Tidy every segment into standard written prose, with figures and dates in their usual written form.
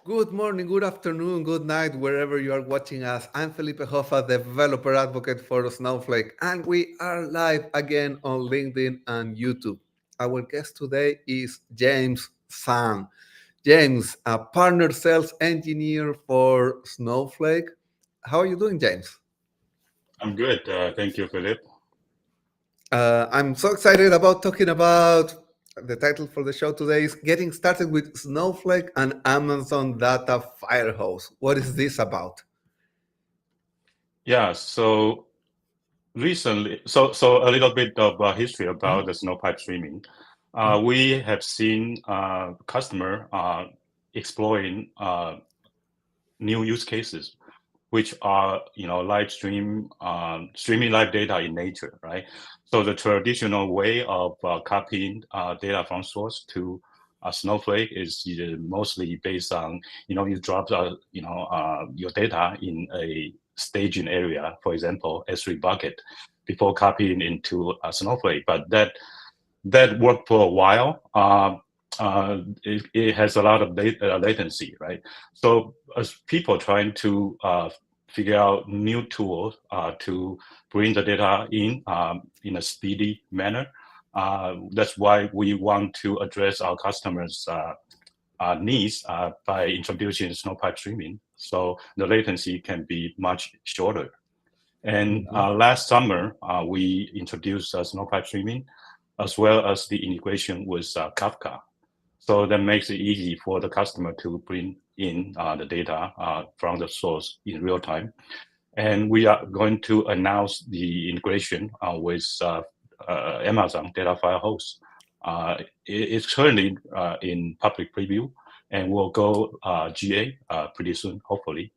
Good morning, good afternoon, good night, wherever you are watching us. I'm Felipe Hoffa, developer advocate for Snowflake, and we are live again on LinkedIn and YouTube. Our guest today is James Sang. James, a partner sales engineer for Snowflake. How are you doing, James? I'm good. Thank you, Philip. I'm so excited about talking about the title for the show today is Getting Started with Snowflake and Amazon Data Firehose. What is this about? Yeah, so recently, so a little bit of history about the Snowpipe streaming. We have seen customer exploring new use cases, which are live streaming live data in nature, right? So the traditional way of copying data from source to Snowflake is mostly based on you drop your data in a staging area, for example, S3 bucket, before copying into Snowflake. But that worked for a while. It has a lot of latency, right? So as people trying to figure out new tools to bring the data in a speedy manner, that's why we want to address our customers' needs by introducing Snowpipe streaming. So the latency can be much shorter. And Mhm. last summer, we introduced Snowpipe streaming as well as the integration with Kafka. So that makes it easy for the customer to bring in the data from the source in real time. And we are going to announce the integration with Amazon Data Firehose. It's currently in public preview and will go GA pretty soon, hopefully.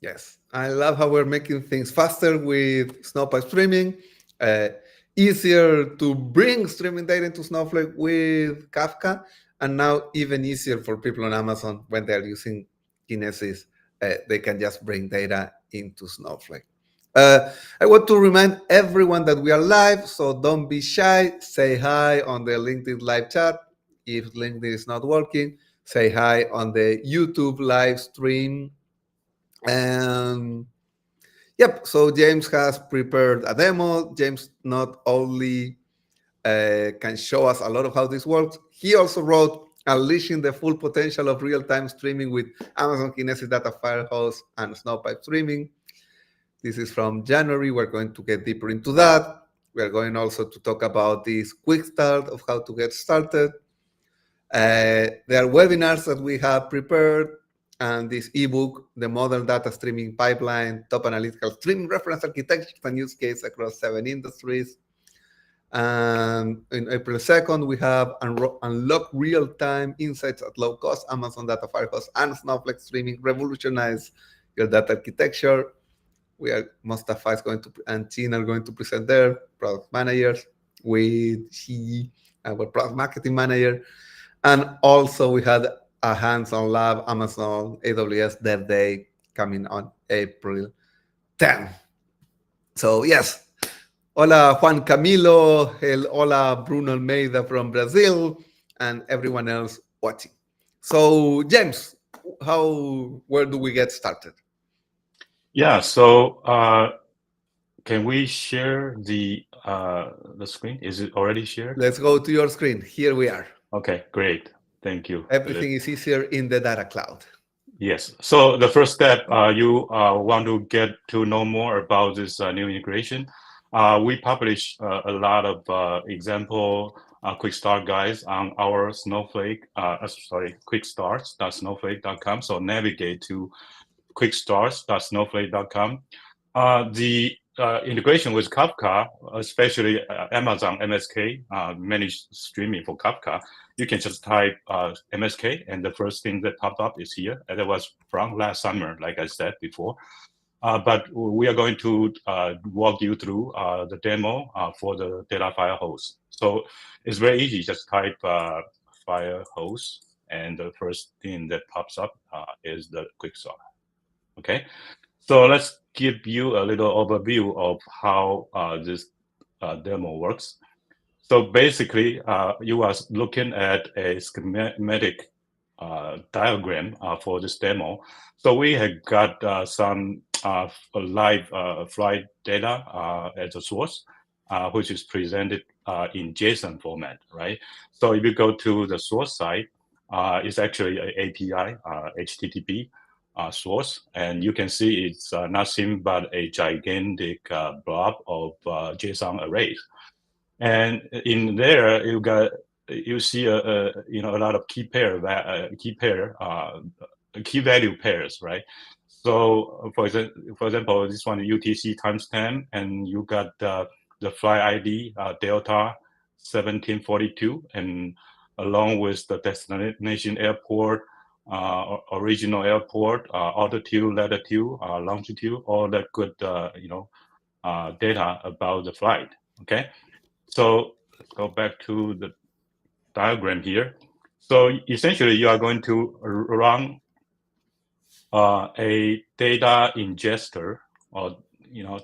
Yes, I love how we're making things faster with Snowpipe streaming, uh, easier to bring streaming data into Snowflake with Kafka, and now even easier for people on Amazon when they're using Kinesis. They can just bring data into Snowflake. I want to remind everyone that we are live, so don't be shy. Say hi on the LinkedIn live chat. If LinkedIn is not working, say hi on the YouTube live stream. And yep, so James has prepared a demo. James not only can show us a lot of how this works, he also wrote Unleashing the Full Potential of Real-Time Streaming with Amazon Kinesis Data Firehose and Snowpipe Streaming. This is from January. We're going to get deeper into that. We are going also to talk about this quick start of how to get started. There are webinars that we have prepared and this ebook, The Modern Data Streaming Pipeline, Top Analytical Streaming Reference Architectures and Use Case Across 7 Industries. And in April 2nd, we have Unlock Real-Time Insights at Low Cost, Amazon Data Firehose and Snowflake Streaming Revolutionize Your Data Architecture. We are Mustafa is going to and Chin are going to present their product managers with she, our product marketing manager. And also we had a hands-on lab, Amazon AWS Dev Day coming on April 10th. So yes, hola Juan Camilo, hola Bruno Almeida from Brazil, and everyone else watching. So James, where do we get started? Yeah, so can we share the screen? Is it already shared? Let's go to your screen. Here we are. Okay, great. Thank you, Philip. Everything is easier in the data cloud. Yes. So the first step, you want to get to know more about this new integration. We publish a lot of example quick start guides on our Snowflake, quickstarts.snowflake.com. So navigate to quickstarts.snowflake.com. The integration with Kafka, especially Amazon MSK, managed streaming for Kafka, you can just type MSK, and the first thing that popped up is here. And that was from last summer, like I said before. But we are going to walk you through the demo for the data Firehose. So it's very easy. Just type Firehose, and the first thing that pops up is the quick start. Okay, so let's give you a little overview of how this demo works. So basically, you are looking at a schematic diagram for this demo. So we have got some live flight data as a source, which is presented in JSON format, right? So if you go to the source side, it's actually an API, HTTP source, and you can see it's nothing but a gigantic blob of JSON arrays. And in there, you see a lot of key value pairs, right? So for example, this one UTC timestamp, and you got the flight ID Delta 1742, and along with the destination airport, original airport, altitude, latitude, longitude, all that good data about the flight. Okay. So let's go back to the diagram here. So essentially, you are going to run a data ingester, or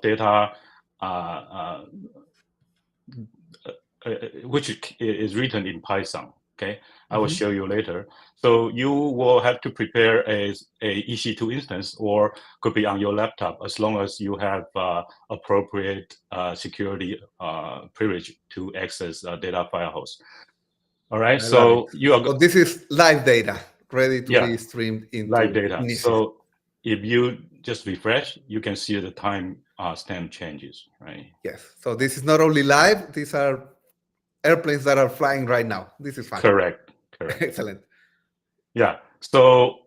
data which is written in Python. Okay, I will show you later. So you will have to prepare a EC2 instance, or could be on your laptop, as long as you have appropriate security privilege to access data Firehose. All right, so you are. So this is live data ready to be Yeah, streamed into live data. Kinesis. So if you just refresh, you can see the time stamp changes, right? Yes. So this is not only live; these are airplanes that are flying right now. This is fine. Correct. Excellent. Yeah. So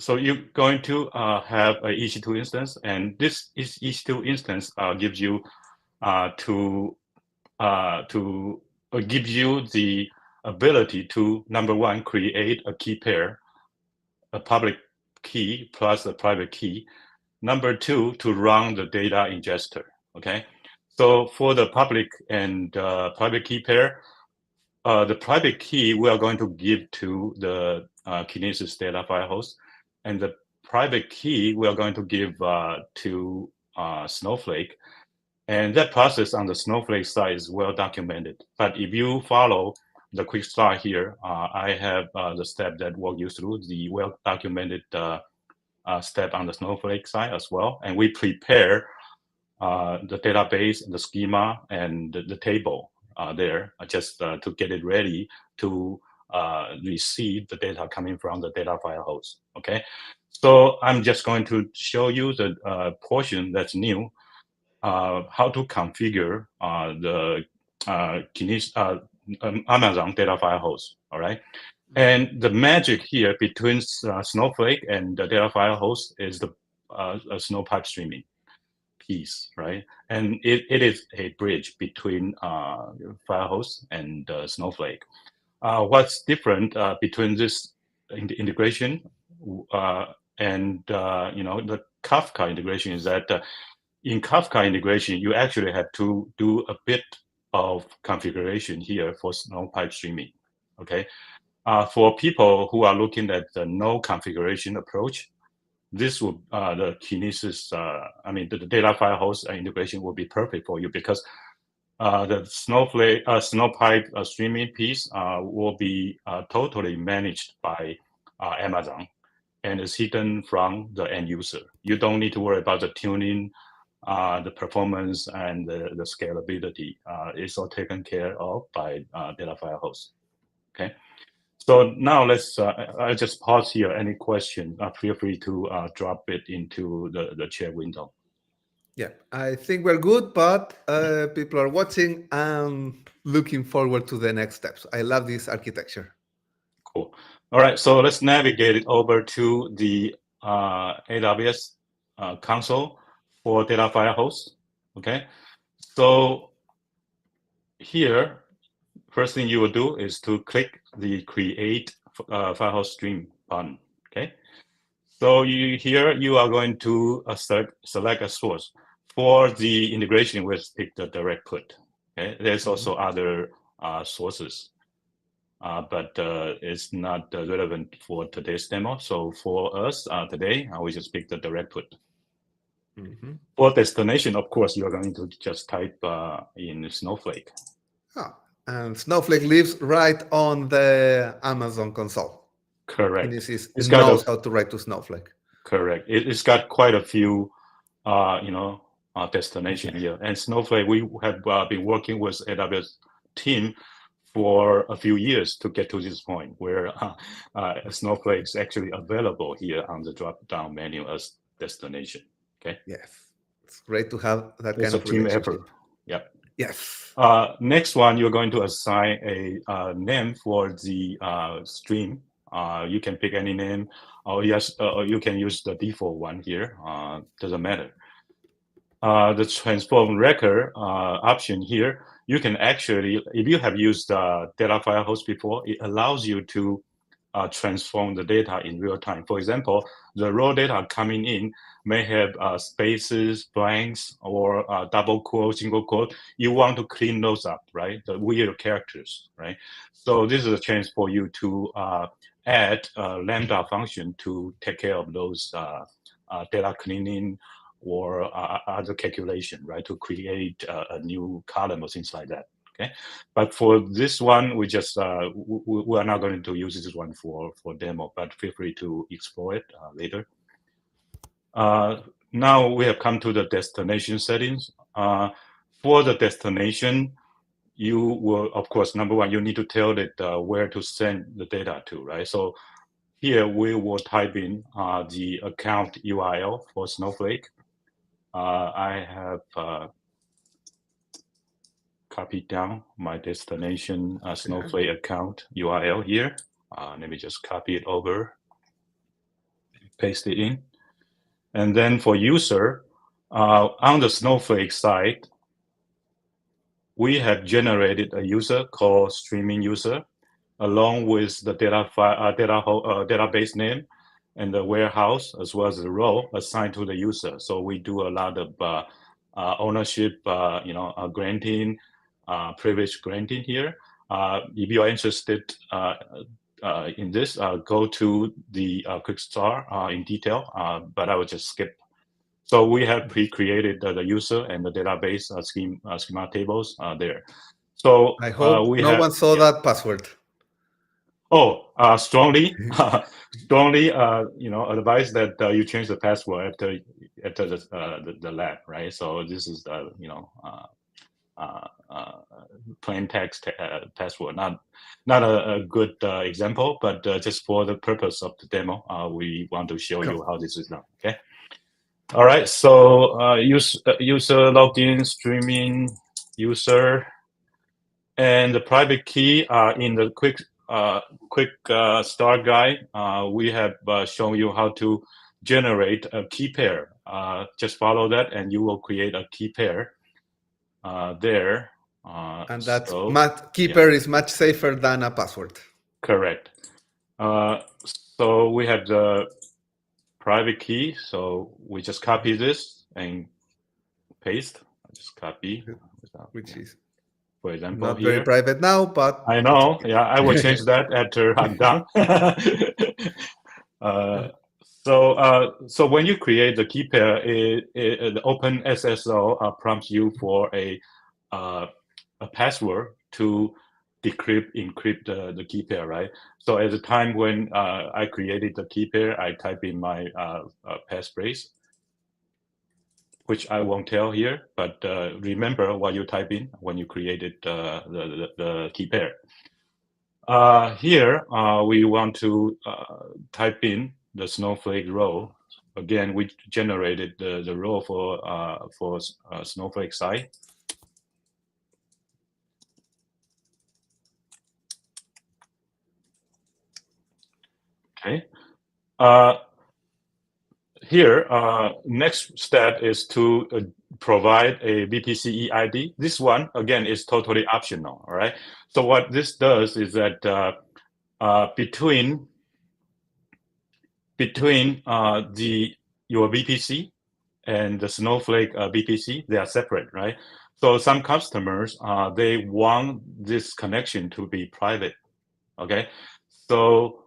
you're going to have a EC2 instance, and this EC2 instance gives you gives you the ability to, number one, create a key pair, a public key plus a private key. Number two, to run the data ingester. Okay. So for the public and private key pair, the private key we are going to give to the Kinesis data Firehose, and the private key we are going to give to Snowflake. And that process on the Snowflake side is well documented. But if you follow the quick start here, I have the step that walk you through the well documented step on the Snowflake side as well. And we prepare the database, the schema, and the table there just to get it ready to receive the data coming from the data Firehose. Okay, so I'm just going to show you the portion that's new, how to configure the Amazon data Firehose. All right. And the magic here between Snowflake and the data Firehose is the Snowpipe streaming piece, right? And it is a bridge between Firehose and Snowflake. What's different between this integration and the Kafka integration is that in Kafka integration, you actually have to do a bit of configuration here for Snowpipe streaming. Okay, for people who are looking at the no configuration approach, this will the Kinesis, the data Firehose integration will be perfect for you, because the Snowpipe streaming piece will be totally managed by Amazon, and is hidden from the end user. You don't need to worry about the tuning, the performance, and the scalability. It's all taken care of by data Firehose. Okay. So now let's, I'll just pause here. Any question, feel free to drop it into the chat window. Yeah, I think we're good, but people are watching and looking forward to the next steps. I love this architecture. Cool. All right, so let's navigate it over to the AWS console for data Firehose. Okay, so here, first thing you will do is to click the Create Firehose Stream button. Okay, so here you are going to select a source. For the integration, we'll pick the direct put. Okay, there's also other sources, but it's not relevant for today's demo. So for us today, we just pick the direct put. For destination, of course, you're going to just type in Snowflake. Oh, And Snowflake lives right on the Amazon console. Correct. Kinesis It's got knows how to write to Snowflake. correct. It's got quite a few, destination here. And Snowflake, we have been working with AWS team for a few years to get to this point where Snowflake is actually available here on the drop-down menu as destination. Okay. Yes, it's great to have that It's kind a of team relationship. effort. Yep. Yes. Next one, you're going to assign a name for the stream. You can pick any name, or you can use the default one here. Doesn't matter. The transform record option here, you can actually, if you have used data Firehose before, it allows you to transform the data in real time. For example, the raw data coming in may have spaces, blanks, or double quote, single quote. You want to clean those up, right? The weird characters, right? So this is a chance for you to add a Lambda function to take care of those data cleaning or other calculation, right? To create a new column or things like that. Okay, but for this one, we just we are not going to use this one for demo, but feel free to explore it later. Now we have come to the destination settings. For the destination, you will, of course, number one, you need to tell it where to send the data to, right? So here we will type in the account URL for Snowflake. I have copy down my destination Snowflake account URL here. Let me just copy it over, paste it in. And then for user, on the Snowflake side, we have generated a user called streaming user, along with the database name and the warehouse, as well as the role assigned to the user. So we do a lot of ownership, granting, privilege granting here. If you are interested in this, go to the quick start in detail, but I will just skip. So we have pre-created the user and the database schema tables there. So I hope we no have, one saw that password. Oh, strongly, strongly, advise that you change the password after the lab, right? So this is the plain text password, not a good example, but just for the purpose of the demo, we want to show you how this is done. Okay. All right. So user login, streaming user, and the private key in the quick start guide. We have shown you how to generate a key pair. Just follow that, and you will create a key pair there. And that key pair is much safer than a password. Correct. So we have the private key. So we just copy this and paste. Just copy. Which is, for example, not here. very private now, but I know. Yeah, I will change that after I'm done. So when you create the key pair, the Open SSO prompts you for a password to encrypt the key pair, right? So at the time when I created the key pair, I type in my passphrase, which I won't tell here, but remember what you type in when you created the key pair. Here, we want to type in the Snowflake role. Again, we generated the role for Snowflake side. Okay. Here, next step is to provide a VPC ID. This one, again, is totally optional, all right? So what this does is that between your VPC and the Snowflake VPC, they are separate, right? So some customers, they want this connection to be private, okay? So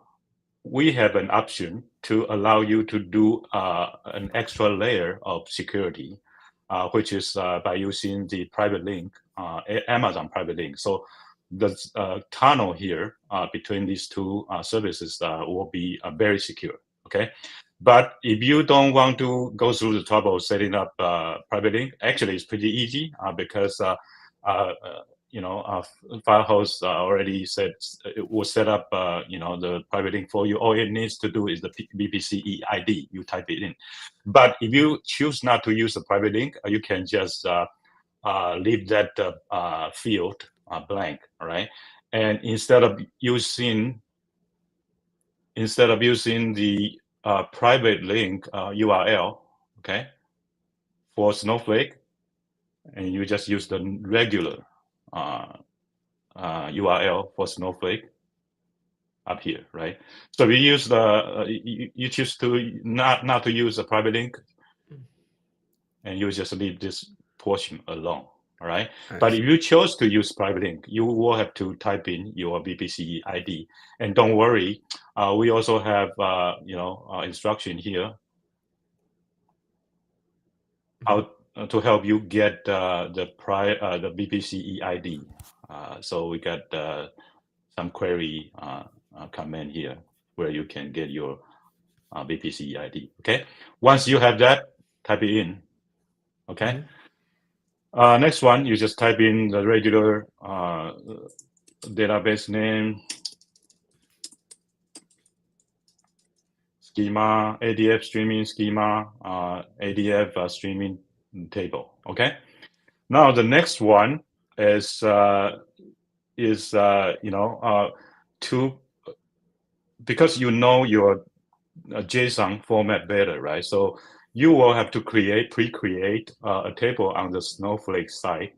we have an option to allow you to do an extra layer of security, which is by using the private link, Amazon private link. So the tunnel here between these two services will be very secure. Okay, but if you don't want to go through the trouble of setting up private link, actually it's pretty easy because Firehose already said it will set up the private link for you. All it needs to do is the VPC ID. You type it in. But if you choose not to use the private link, you can just leave that field blank. All right, and instead of using the private link URL, okay, for Snowflake, and you just use the regular URL for Snowflake up here, right? So we use you choose to not to use a private link, and you just leave this portion alone. All right. But if you chose to use private link, you will have to type in your VPC ID. And don't worry, we also have instruction here how to help you get the VPC ID. So we got some query command here where you can get your VPC ID. Okay. Once you have that, type it in. Okay. Next one, you just type in the regular database name, schema, ADF streaming schema, ADF streaming table. Okay. Now the next one is because you know your JSON format better, right? So you will have to pre-create a table on the Snowflake side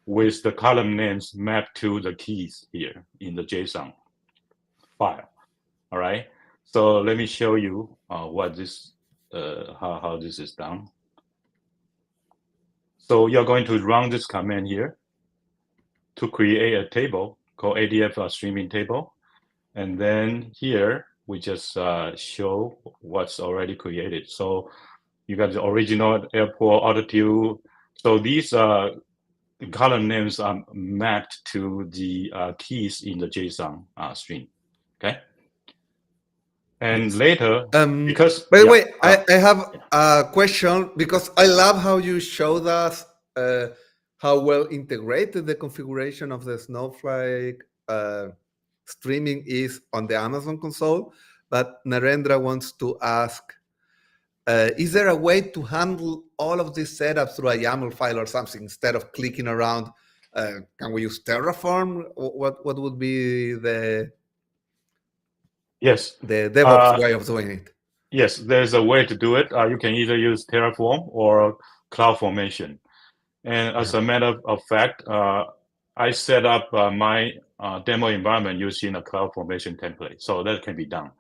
with the column names mapped to the keys here in the JSON file. All right. So let me show you what this, how this is done. So you're going to run this command here to create a table called ADF streaming table, and then here we just show what's already created. So you got the original airport altitude. So these column names are mapped to the keys in the JSON string. Okay. And later, because by the way, I have a question because I love how you showed us how well integrated the configuration of the Snowflake streaming is on the Amazon console. But Narendra wants to ask, is there a way to handle all of this setup through a YAML file or something instead of clicking around? Can we use Terraform? What would be the DevOps way of doing it? Yes, there's a way to do it. You can either use Terraform or CloudFormation. And as a matter of fact, I set up my demo environment using a CloudFormation template, so that can be done.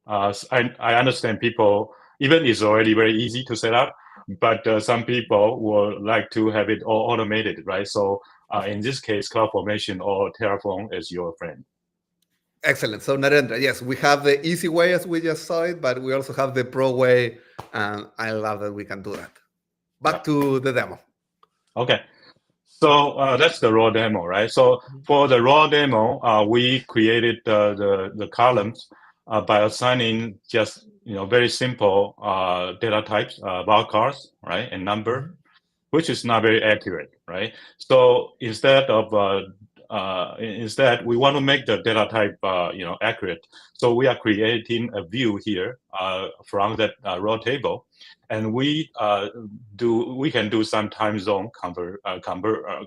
I understand people, even it's already very easy to set up, but some people would like to have it all automated, right? So in this case, CloudFormation or Terraform is your friend. Excellent. So Narendra, yes, we have the easy way as we just saw it, but we also have the pro way, and I love that we can do that. Back to the demo. Okay. So that's the raw demo, right? So for the raw demo, we created the columns by assigning just very simple data types, varchars, right, and number, which is not very accurate, right? So instead we want to make the data type accurate. So we are creating a view here from that raw table, and we can do some time zone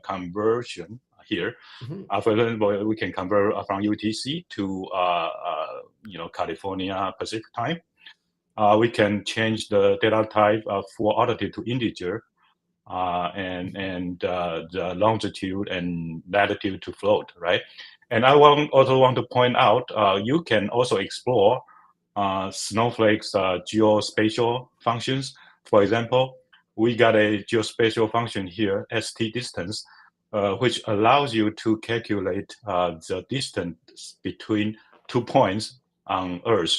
conversion here. For example, we can convert from UTC to California Pacific time. We can change the data type for altitude to integer, and the longitude and latitude to float, right? And I also want to point out, you can also explore Snowflake's geospatial functions. For example, we got a geospatial function here, st distance, which allows you to calculate the distance between 2 points on Earth.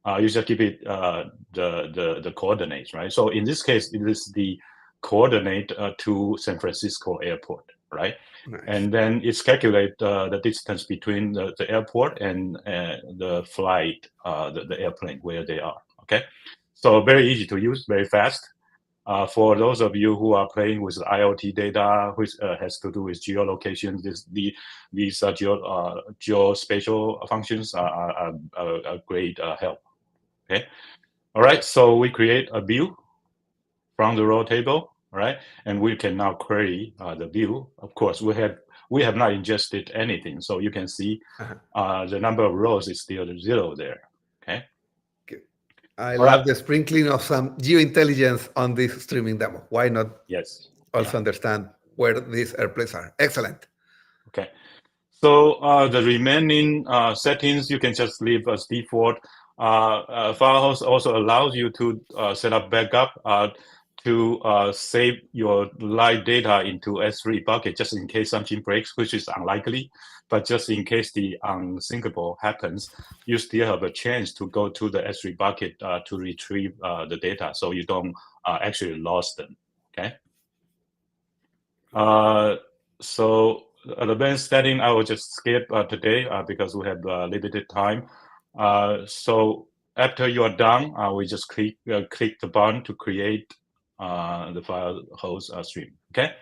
You just give it the coordinates, right? So in this case, it is the coordinate to San Francisco airport, right? Nice. And then it's calculate the distance between the airport and the flight, the airplane where they are. Okay, so very easy to use, very fast. For those of you who are playing with IoT data, which has to do with geolocation, these geospatial functions are a great help. Okay, all right. So we create a view from the row table, right? And we can now query the view. Of course, we have not ingested anything, so you can see the number of rows is still 0 there. Okay. I All love right. the sprinkling of some geointelligence on this streaming demo. Why not Yes. also understand where these airplanes are? Excellent. Okay. So the remaining settings you can just leave as default. Firehose also allows you to set up backup to save your live data into S3 bucket just in case something breaks, which is unlikely. But just in case the unsyncable happens, you still have a chance to go to the S3 bucket to retrieve the data, so you don't actually lost them. Okay. So advanced setting, I will just skip today because we have limited time. So after you are done, we just click the button to create the Firehose stream. Okay.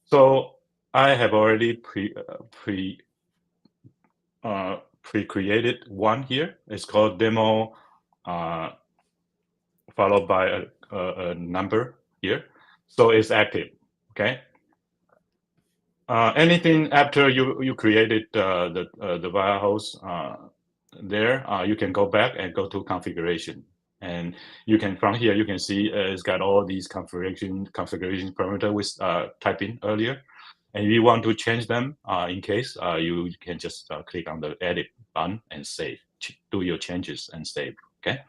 So I have already pre-created one here. It's called demo, followed by a number here. So it's active. Okay. Anything after you created the Firehose there, you can go back and go to configuration, and you can from here you can see it's got all these configuration parameter we typed in earlier, and if you want to change them in case you can just click on the edit button and save, do your changes and save. Okay,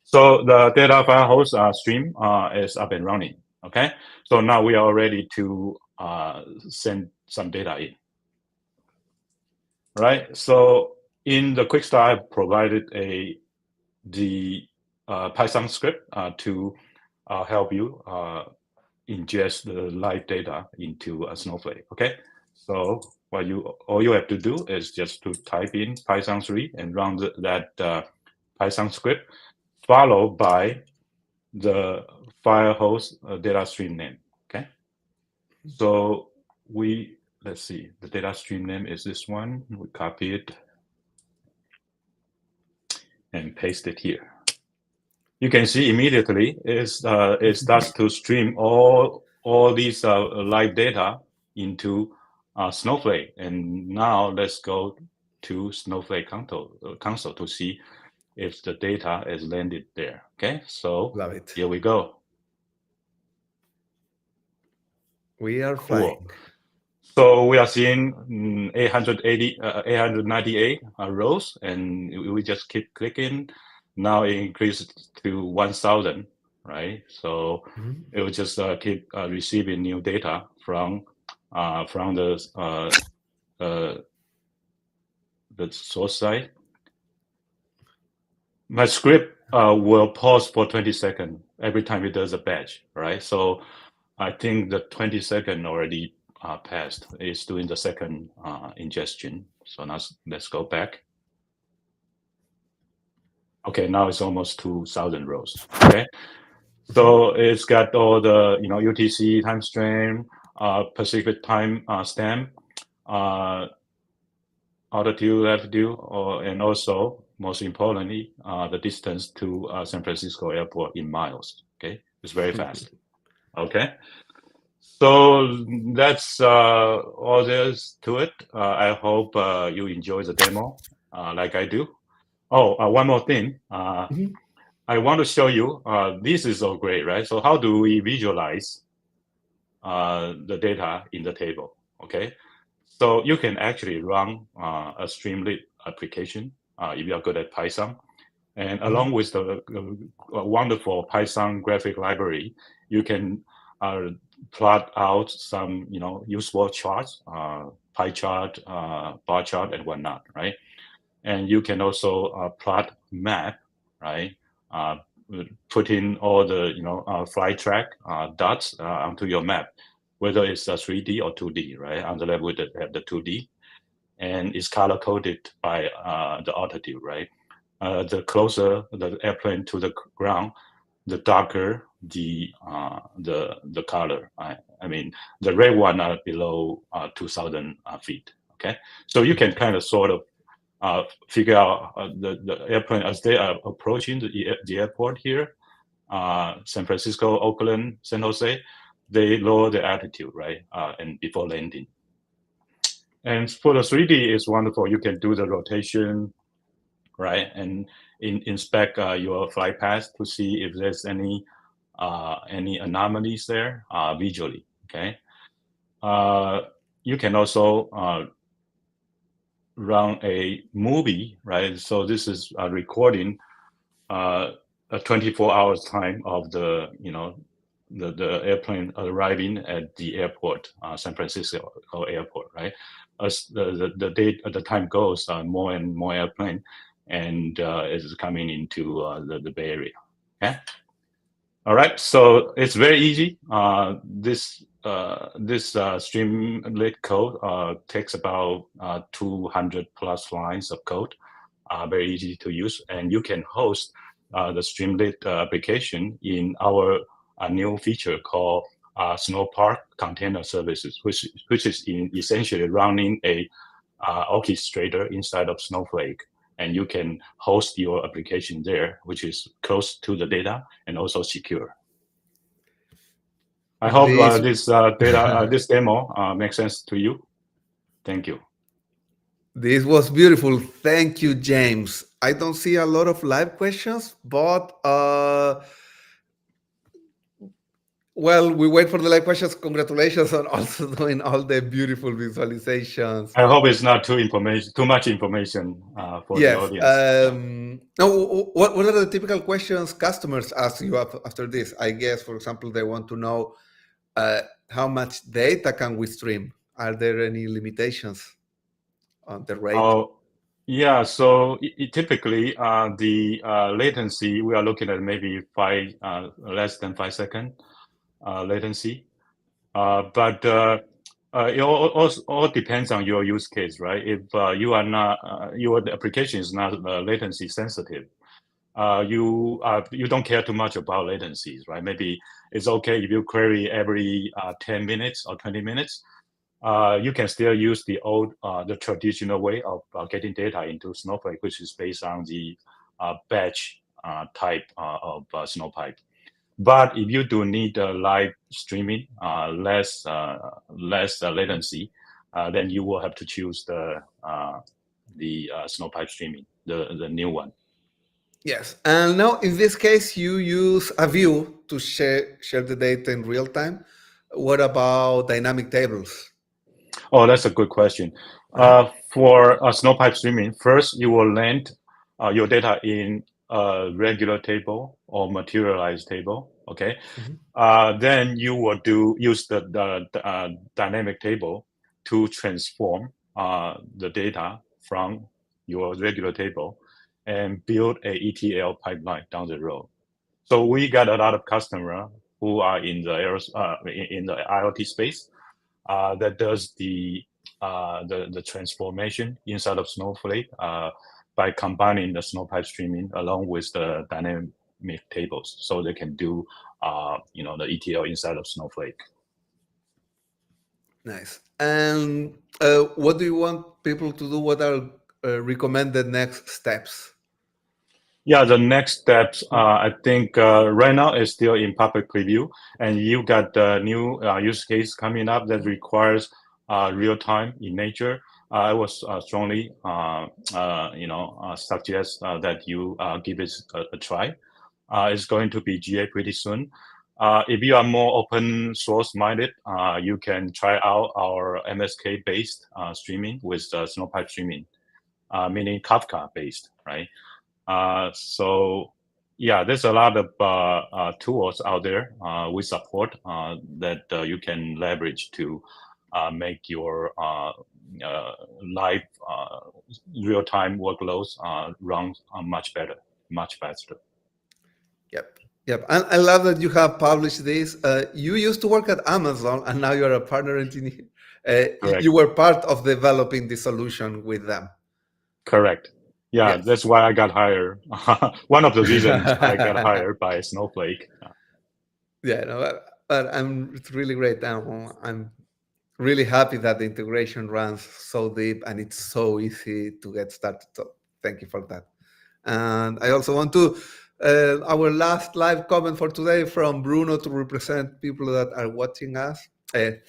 so the data Firehose stream is up and running. Okay, so now we are ready to send some data in. Right. So in the quick start, I provided the Python script to help you ingest the live data into a Snowflake. Okay. So all you have to do is just to type in Python 3 and run that Python script, followed by the Firehose data stream name. Okay. So let's see, the data stream name is this one. We copy it and paste it here. You can see immediately it starts to stream all these live data into Snowflake. And now let's go to Snowflake console to see if the data is landed there. Okay, so Love it. here we go. We are Cool. flying. So we are seeing 898 rows, and we just keep clicking. Now it increased to 1,000, right? So it will just keep receiving new data from the source side. My script will pause for 20 seconds every time it does a batch, right? So I think the 20 second already passed. It's doing the second ingestion. So now let's go back. Okay, now it's almost 2,000 rows. Okay, so it's got all the UTC time stream, Pacific time stamp, altitude, latitude, and also most importantly the distance to San Francisco Airport in miles. Okay, it's very fast. Okay. So that's all there is to it. I hope you enjoy the demo like I do. Oh, one more thing. I want to show you, this is so great, right? So how do we visualize the data in the table? Okay. So you can actually run a Streamlit application if you are good at Python. And along with the wonderful Python graphic library, you can plot out some useful charts, pie chart, bar chart, and whatnot, right? And you can also plot map, right? Put in all the flight track dots onto your map. whether it's a 3D or 2D, right? On the left, we have the 2D, and it's color coded by the altitude, right? The closer the airplane to the ground, the darker the color. I mean, the red one are below 2,000 feet. Okay, so you can kind of sort of figure out the airplane as they are approaching the airport here, San Francisco, Oakland, San Jose. They lower the altitude, right, and before landing. And for the 3D, it's wonderful. You can do the rotation, right, and inspect your flight path to see if there's any anomalies there visually. Okay, you can also run a movie, right? So this is a recording a 24 hours time of the airplane arriving at the airport, San Francisco airport, right? As the date the time goes, more and more airplane and is coming into the Bay Area. Okay. All right, so it's very easy. This Streamlit code takes about 200 plus lines of code. Very easy to use, and you can host the Streamlit application in our new feature called Snowpark Container Services, which is essentially running a orchestrator inside of Snowflake, and you can host your application there, which is close to the data and also secure. I hope This this demo makes sense to you. Thank you. this was beautiful. Thank you, James. I don't see a lot of live questions, but well, we wait for the live questions. Congratulations on also doing all the beautiful visualizations. I hope it's not too much information for the Yes. audience. Yeah. Now, what are the typical questions customers ask you after this? I guess, for example, they want to know how much data can we stream? Are there any limitations on the rate? Oh, yeah. So typically, the latency we are looking at maybe less than 5 second latency. But it all depends on your use case, right? If you are not your application is not latency sensitive, you don't care too much about latencies, right? Maybe it's okay if you query every 10 minutes or 20 minutes. You can still use the traditional way of getting data into Snowflake, which is based on the batch type of Snowpipe. But if you do need live streaming, less latency, then you will have to choose the Snowpipe streaming, the new one. Yes. And now, in this case, you use a view to share the data in real time. What about dynamic tables? Oh, that's a good question. For Snowpipe streaming, first you will land your data in a regular table or materialized table. Okay. Then you will use the dynamic table to transform the data from your regular table and build a ETL pipeline down the road. So we got a lot of customers who are in the IoT space that does the transformation inside of Snowflake by combining the Snowpipe streaming along with the dynamic tables, so they can do the ETL inside of Snowflake. Nice. And what do you want people to do? What are recommended next steps? Yeah, the next steps, I think right now is still in public preview, and you got the new use case coming up that requires real time in nature. I would strongly, suggest that you give it a try. It's going to be GA pretty soon. If you are more open source minded, you can try out our MSK based streaming with Snowpipe streaming, meaning Kafka based, right? So yeah, there's a lot of tools out there we support that you can leverage to make your live real-time workloads run much better, much faster. Yep. Yep, and I love that you have published this. You used to work at Amazon, and now you're a partner engineer. Correct. You were part of developing the solution with them. Correct. Yeah, Yes. that's why I got hired. One of the reasons I got hired by Snowflake. Yeah, no, but it's really great. I'm really happy that the integration runs so deep and it's so easy to get started. So thank you for that. And I also want to, our last live comment for today from Bruno to represent people that are watching us.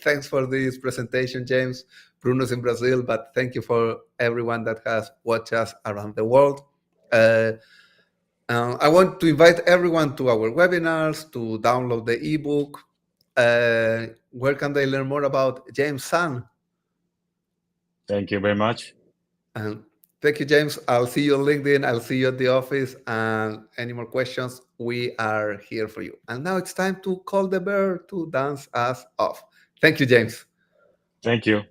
Thanks for this presentation, James. Bruno's in Brazil, but thank you for everyone that has watched us around the world. I want to invite everyone to our webinars to download the ebook. Where can they learn more about James Sun? Thank you very much. And thank you, James. I'll see you on LinkedIn. I'll see you at the office. And any more questions, we are here for you. And now it's time to call the bear to dance us off. Thank you, James. Thank you.